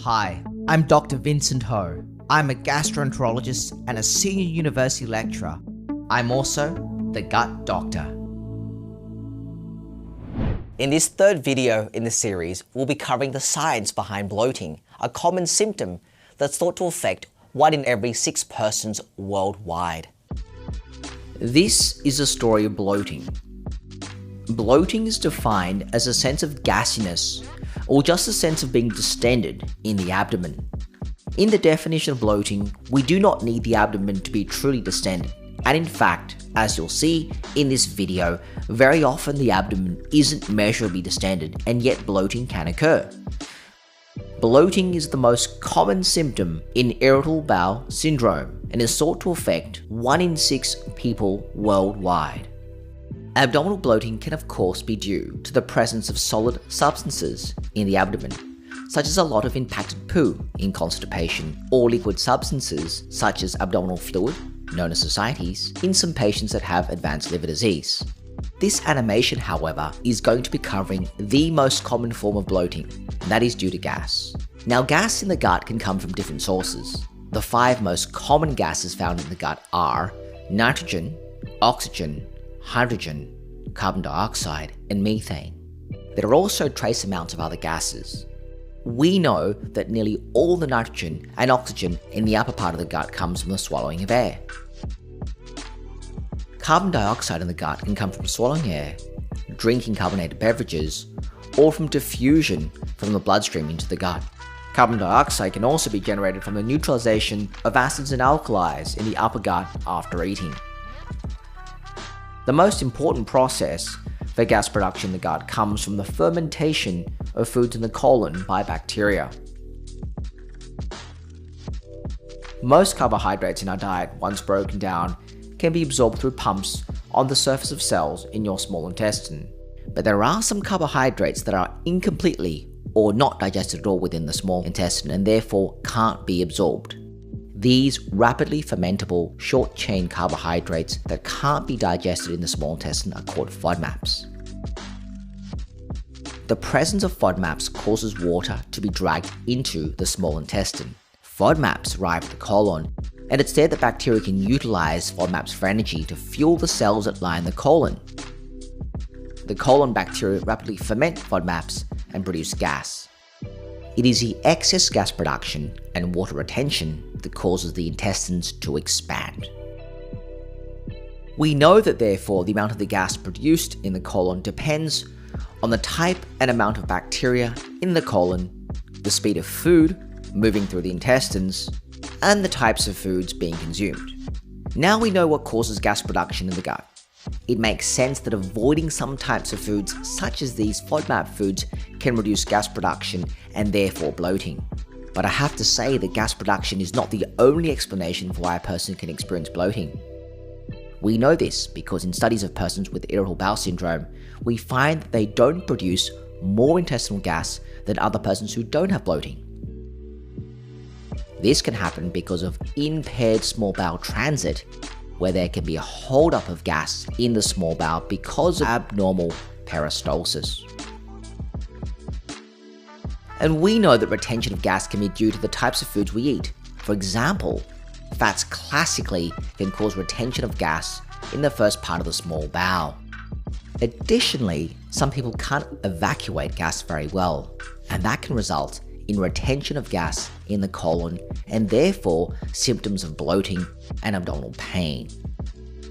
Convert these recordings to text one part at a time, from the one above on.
Hi, I'm Dr. Vincent Ho. I'm a gastroenterologist and a senior university lecturer. I'm also the gut doctor. In this third video in the series, we'll be covering the science behind bloating, a common symptom that's thought to affect 1 in every 6 persons worldwide. This is a story of bloating. Bloating is defined as a sense of gassiness or just a sense of being distended in the abdomen. In the definition of bloating, we do not need the abdomen to be truly distended. And in fact, as you'll see in this video, very often the abdomen isn't measurably distended and yet bloating can occur. Bloating is the most common symptom in irritable bowel syndrome and is thought to affect 1 in 6 people worldwide. Abdominal bloating can of course be due to the presence of solid substances in the abdomen, such as a lot of impacted poo in constipation, or liquid substances such as abdominal fluid, known as ascites, in some patients that have advanced liver disease. This animation, however, is going to be covering the most common form of bloating, and that is due to gas. Now, gas in the gut can come from different sources. The 5 most common gases found in the gut are nitrogen, oxygen, hydrogen, carbon dioxide, and methane. There are also trace amounts of other gases. We know that nearly all the nitrogen and oxygen in the upper part of the gut comes from the swallowing of air. Carbon dioxide in the gut can come from swallowing air, drinking carbonated beverages, or from diffusion from the bloodstream into the gut. Carbon dioxide can also be generated from the neutralization of acids and alkalis in the upper gut after eating. The most important process for gas production in the gut comes from the fermentation of foods in the colon by bacteria. Most carbohydrates in our diet, once broken down, can be absorbed through pumps on the surface of cells in your small intestine. But there are some carbohydrates that are incompletely or not digested at all within the small intestine and therefore can't be absorbed. These rapidly fermentable, short-chain carbohydrates that can't be digested in the small intestine are called FODMAPs. The presence of FODMAPs causes water to be dragged into the small intestine. FODMAPs arrive at the colon, and it's there that bacteria can utilize FODMAPs for energy to fuel the cells that line the colon. The colon bacteria rapidly ferment FODMAPs and produce gas. It is the excess gas production and water retention that causes the intestines to expand. We know that therefore the amount of the gas produced in the colon depends on the type and amount of bacteria in the colon, the speed of food moving through the intestines, and the types of foods being consumed. Now we know what causes gas production in the gut. It makes sense that avoiding some types of foods, such as these FODMAP foods, can reduce gas production and therefore bloating. But I have to say that gas production is not the only explanation for why a person can experience bloating. We know this because in studies of persons with irritable bowel syndrome, we find that they don't produce more intestinal gas than other persons who don't have bloating. This can happen because of impaired small bowel transit, where there can be a holdup of gas in the small bowel because of abnormal peristalsis. And we know that retention of gas can be due to the types of foods we eat. For example, fats classically can cause retention of gas in the first part of the small bowel. Additionally, some people can't evacuate gas very well, and that can result in retention of gas in the colon and therefore symptoms of bloating and abdominal pain.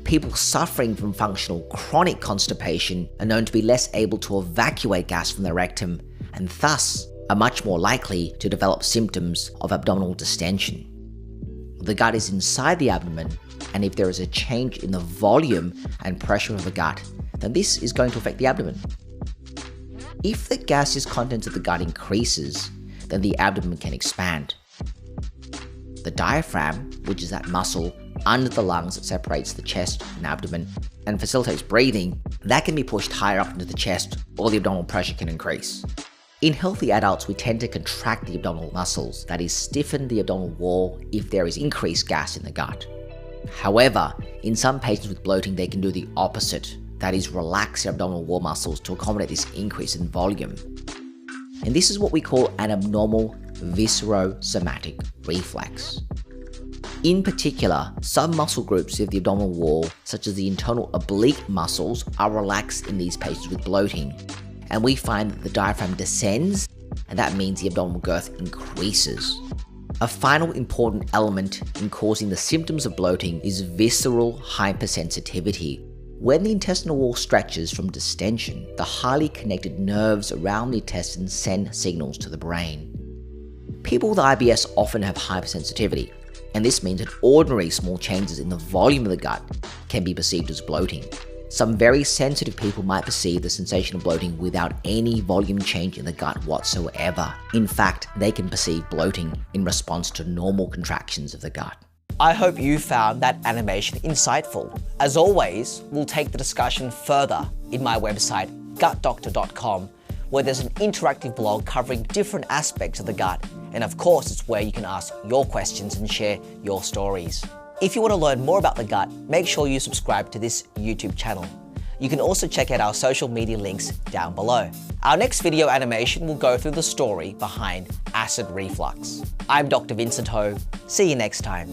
People suffering from functional chronic constipation are known to be less able to evacuate gas from the rectum and thus are much more likely to develop symptoms of abdominal distension. The gut is inside the abdomen, and if there is a change in the volume and pressure of the gut, then this is going to affect the abdomen. If the gaseous contents of the gut increases, then the abdomen can expand. The diaphragm, which is that muscle under the lungs that separates the chest and abdomen and facilitates breathing, that can be pushed higher up into the chest, or the abdominal pressure can increase. In healthy adults, we tend to contract the abdominal muscles, that is, stiffen the abdominal wall if there is increased gas in the gut. However, in some patients with bloating, they can do the opposite, that is, relax their abdominal wall muscles to accommodate this increase in volume. And this is what we call an abnormal viscerosomatic reflex. In particular, some muscle groups of the abdominal wall, such as the internal oblique muscles, are relaxed in these patients with bloating, and we find that the diaphragm descends, and that means the abdominal girth increases. A final important element in causing the symptoms of bloating is visceral hypersensitivity. When the intestinal wall stretches from distension, the highly connected nerves around the intestines send signals to the brain. People with IBS often have hypersensitivity, and this means that ordinary small changes in the volume of the gut can be perceived as bloating. Some very sensitive people might perceive the sensation of bloating without any volume change in the gut whatsoever. In fact, they can perceive bloating in response to normal contractions of the gut. I hope you found that animation insightful. As always, we'll take the discussion further in my website, gutdoctor.com, where there's an interactive blog covering different aspects of the gut. And of course, it's where you can ask your questions and share your stories. If you want to learn more about the gut, make sure you subscribe to this YouTube channel. You can also check out our social media links down below. Our next video animation will go through the story behind acid reflux. I'm Dr. Vincent Ho. See you next time.